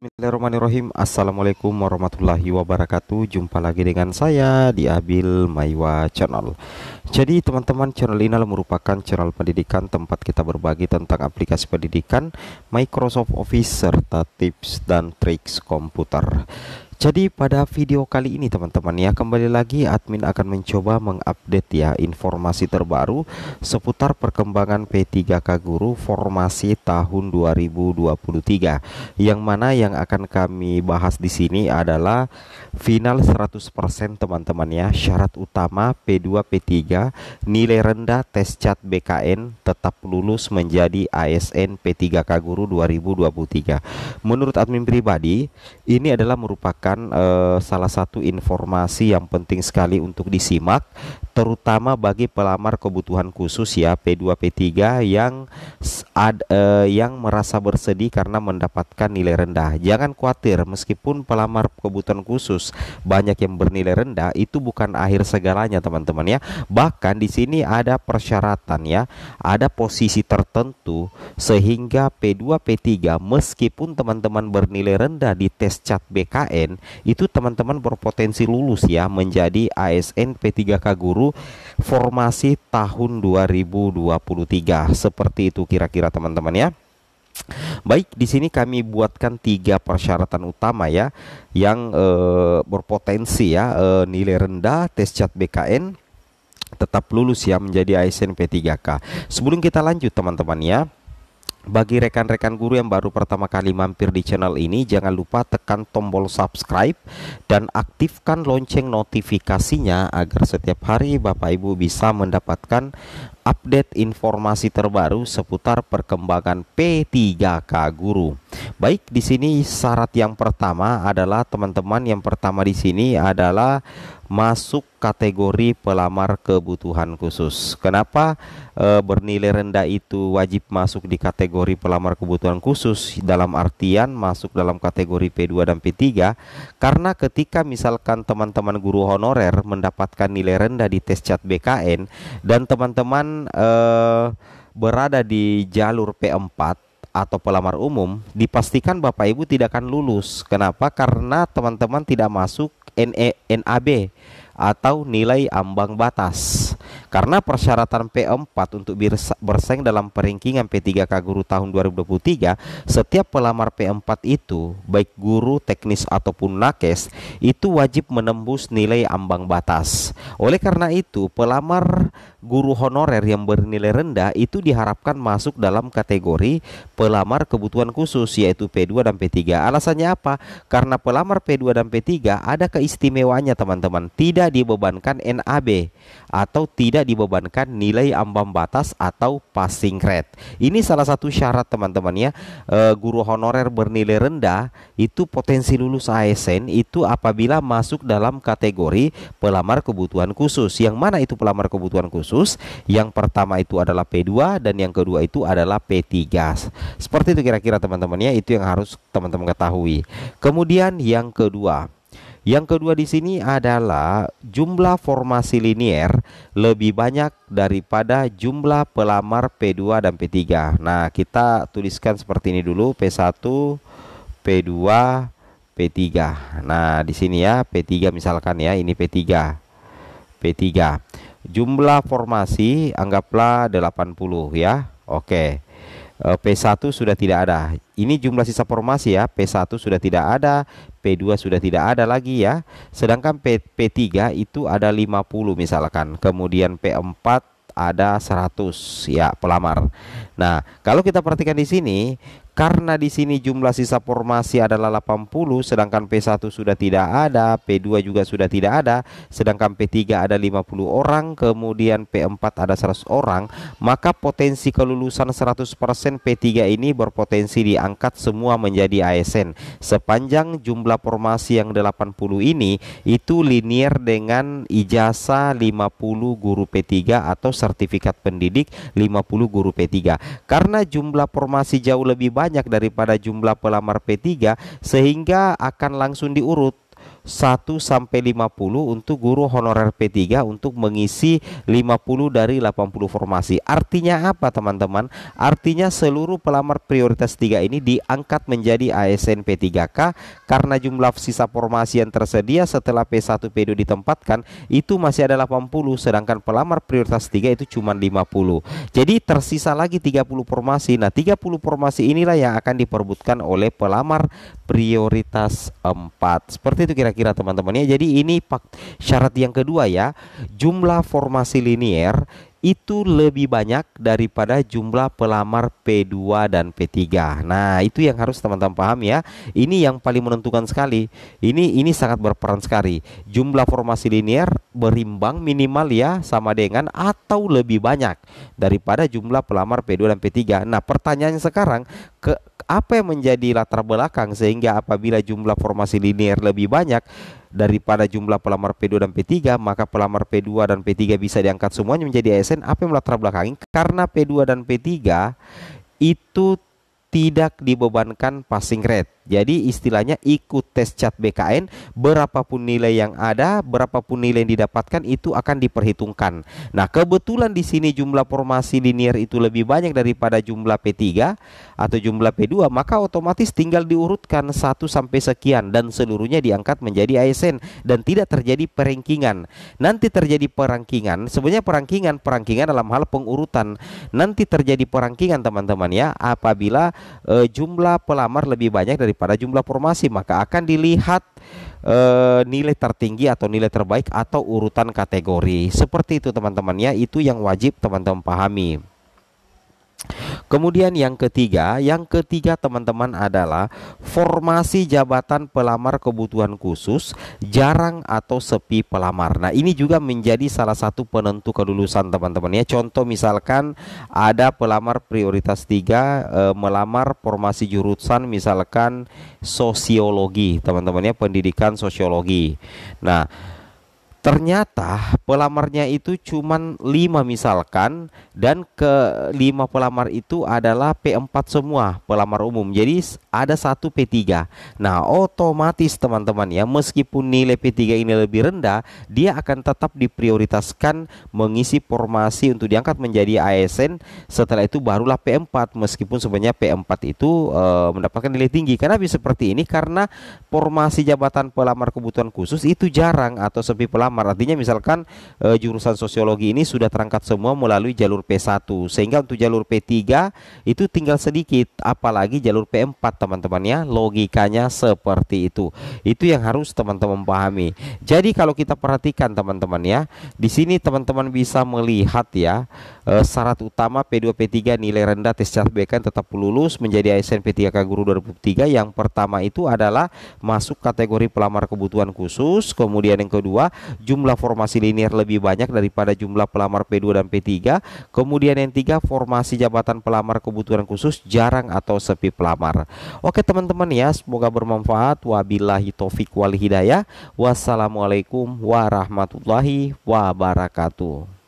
Bismillahirrahmanirrahim. Assalamualaikum warahmatullahi wabarakatuh. Jumpa lagi dengan saya di Abil Maiwa Channel. Jadi teman-teman, channel ini merupakan channel pendidikan tempat kita berbagi tentang aplikasi pendidikan, Microsoft Office, serta tips dan triks komputer. Jadi pada video kali ini teman-teman ya, kembali lagi admin akan mencoba mengupdate ya informasi terbaru seputar perkembangan P3K Guru formasi tahun 2023. Yang mana yang akan kami bahas di sini adalah final 100% teman-teman ya. Syarat utama P2 P3, nilai rendah tes CAT BKN, tetap lulus menjadi ASN P3K Guru 2023. Menurut admin pribadi, ini adalah merupakan salah satu informasi yang penting sekali untuk disimak, terutama bagi pelamar kebutuhan khusus ya P2 P3 yang merasa bersedih karena mendapatkan nilai rendah. Jangan khawatir, meskipun pelamar kebutuhan khusus banyak yang bernilai rendah, itu bukan akhir segalanya teman-teman ya. Bahkan di sini ada persyaratan ya, ada posisi tertentu sehingga P2 P3 meskipun teman-teman bernilai rendah di tes CAT BKN, itu teman-teman berpotensi lulus ya menjadi ASN P3K Guru formasi tahun 2023. Seperti itu kira-kira teman-teman ya. Baik, di sini kami buatkan 3 persyaratan utama ya yang berpotensi ya nilai rendah tes CAT BKN, tetap lulus ya menjadi ASN P3K. Sebelum kita lanjut teman-teman ya, bagi rekan-rekan guru yang baru pertama kali mampir di channel ini, jangan lupa tekan tombol subscribe dan aktifkan lonceng notifikasinya agar setiap hari Bapak Ibu bisa mendapatkan update informasi terbaru seputar perkembangan P3K Guru. Baik, di sini syarat yang pertama adalah teman-teman, yang pertama di sini adalah masuk kategori pelamar kebutuhan khusus. Kenapa bernilai rendah itu wajib masuk di kategori pelamar kebutuhan khusus? Dalam artian masuk dalam kategori P2 dan P3, karena ketika misalkan teman-teman guru honorer mendapatkan nilai rendah di tes CAT BKN dan teman-teman berada di jalur P4 atau pelamar umum, dipastikan Bapak Ibu tidak akan lulus. Kenapa? Karena teman-teman tidak masuk NAB atau nilai ambang batas. Karena persyaratan P4 untuk bersaing dalam peringkingan P3K Guru tahun 2023, setiap pelamar P4 itu, baik guru, teknis ataupun nakes, itu wajib menembus nilai ambang batas. Oleh karena itu, pelamar guru honorer yang bernilai rendah itu diharapkan masuk dalam kategori pelamar kebutuhan khusus, yaitu P2 dan P3. Alasannya apa? Karena pelamar P2 dan P3 ada keistimewaannya teman-teman, tidak dibebankan NAB atau tidak dibebankan nilai ambang batas atau passing grade. Ini salah satu syarat teman-teman ya. Guru honorer bernilai rendah itu potensi lulus ASN itu apabila masuk dalam kategori pelamar kebutuhan khusus. Yang mana itu pelamar kebutuhan khusus? Yang pertama itu adalah P2 dan yang kedua itu adalah P3. Seperti itu kira-kira teman-teman ya, itu yang harus teman-teman ketahui. Kemudian yang kedua di sini adalah jumlah formasi linier lebih banyak daripada jumlah pelamar P2 dan P3. Nah, kita tuliskan seperti ini dulu, P1, P2, P3. Nah, di sini ya P3 misalkan ya, ini P3. P3. Jumlah formasi anggaplah 80 ya. Oke. P1 sudah tidak ada. Ini jumlah sisa formasi ya. P1 sudah tidak ada, P2 sudah tidak ada lagi ya. Sedangkan P3 itu ada 50 misalkan. Kemudian P4 ada 100 ya pelamar. Nah, kalau kita perhatikan di sini, karena di sini jumlah sisa formasi adalah 80, sedangkan P1 sudah tidak ada, P2 juga sudah tidak ada, sedangkan P3 ada 50 orang, kemudian P4 ada 100 orang, maka potensi kelulusan 100% P3 ini berpotensi diangkat semua menjadi ASN. Sepanjang jumlah formasi yang 80 ini itu linier dengan ijazah 50 guru P3 atau sertifikat pendidik 50 guru P3. Karena jumlah formasi jauh lebih banyak daripada jumlah pelamar P3, sehingga akan langsung diurut 1 sampai 50 untuk guru honorer P3 untuk mengisi 50 dari 80 formasi. Artinya apa teman-teman? Artinya seluruh pelamar prioritas 3 ini diangkat menjadi ASN P3K karena jumlah sisa formasi yang tersedia setelah P1 P2 ditempatkan itu masih ada 80, sedangkan pelamar prioritas 3 itu cuma 50. Jadi tersisa lagi 30 formasi. Nah, 30 formasi inilah yang akan diperebutkan oleh pelamar prioritas 4. Seperti itu kira-kira teman-teman ya. Jadi ini syarat yang kedua ya. Jumlah formasi linier itu lebih banyak daripada jumlah pelamar P2 dan P3. Nah, itu yang harus teman-teman paham ya. Ini yang paling menentukan sekali. Ini sangat berperan sekali. Jumlah formasi linier berimbang minimal ya sama dengan atau lebih banyak daripada jumlah pelamar P2 dan P3. Nah, pertanyaannya sekarang, apa yang menjadi latar belakang sehingga apabila jumlah formasi linier lebih banyak daripada jumlah pelamar P2 dan P3, maka pelamar P2 dan P3 bisa diangkat semuanya menjadi ASN? Apa yang melatar belakangi? Karena P2 dan P3 itu tidak dibebankan passing rate. Jadi istilahnya ikut tes CAT BKN, berapapun nilai yang ada, berapapun nilai yang didapatkan itu akan diperhitungkan. Nah, kebetulan di sini jumlah formasi linier itu lebih banyak daripada jumlah P3 atau jumlah P2, maka otomatis tinggal diurutkan 1 sampai sekian dan seluruhnya diangkat menjadi ASN dan tidak terjadi perangkingan. Nanti terjadi perangkingan, sebenarnya perangkingan dalam hal pengurutan. Nanti terjadi perangkingan teman-teman ya, apabila jumlah pelamar lebih banyak daripada jumlah formasi, maka akan dilihat nilai tertinggi atau nilai terbaik atau urutan kategori. Seperti itu teman-teman ya, itu yang wajib teman-teman pahami. Kemudian yang ketiga teman-teman adalah formasi jabatan pelamar kebutuhan khusus jarang atau sepi pelamar. Nah, ini juga menjadi salah satu penentu kelulusan teman-teman ya. Contoh misalkan ada pelamar prioritas 3 melamar formasi jurusan misalkan sosiologi teman-teman ya, pendidikan sosiologi. Nah, ternyata pelamarnya itu cuman 5 misalkan, dan ke-5 pelamar itu adalah P4 semua, pelamar umum. Jadi ada 1 P3. Nah, otomatis teman-teman ya, meskipun nilai P3 ini lebih rendah, dia akan tetap diprioritaskan mengisi formasi untuk diangkat menjadi ASN. Setelah itu barulah P4, meskipun sebenarnya P4 itu mendapatkan nilai tinggi. Karena bisa seperti ini karena formasi jabatan pelamar kebutuhan khusus itu jarang atau sepi pelamar. Artinya misalkan jurusan sosiologi ini sudah terangkat semua melalui jalur P1, sehingga untuk jalur P3 itu tinggal sedikit, apalagi jalur P4 teman-teman ya. Logikanya seperti itu. Itu yang harus teman-teman pahami. Jadi kalau kita perhatikan teman-teman ya, di sini teman-teman bisa melihat ya, syarat utama P2 P3 nilai rendah tes CAT BKN tetap lulus menjadi ASN P3K Guru 2003. Yang pertama itu adalah masuk kategori pelamar kebutuhan khusus. Kemudian yang kedua, jumlah formasi linier lebih banyak daripada jumlah pelamar P2 dan P3. Kemudian yang tiga, formasi jabatan pelamar kebutuhan khusus jarang atau sepi pelamar. Oke teman-teman ya, semoga bermanfaat. Wabillahi taufik wal hidayah. Wassalamualaikum warahmatullahi wabarakatuh.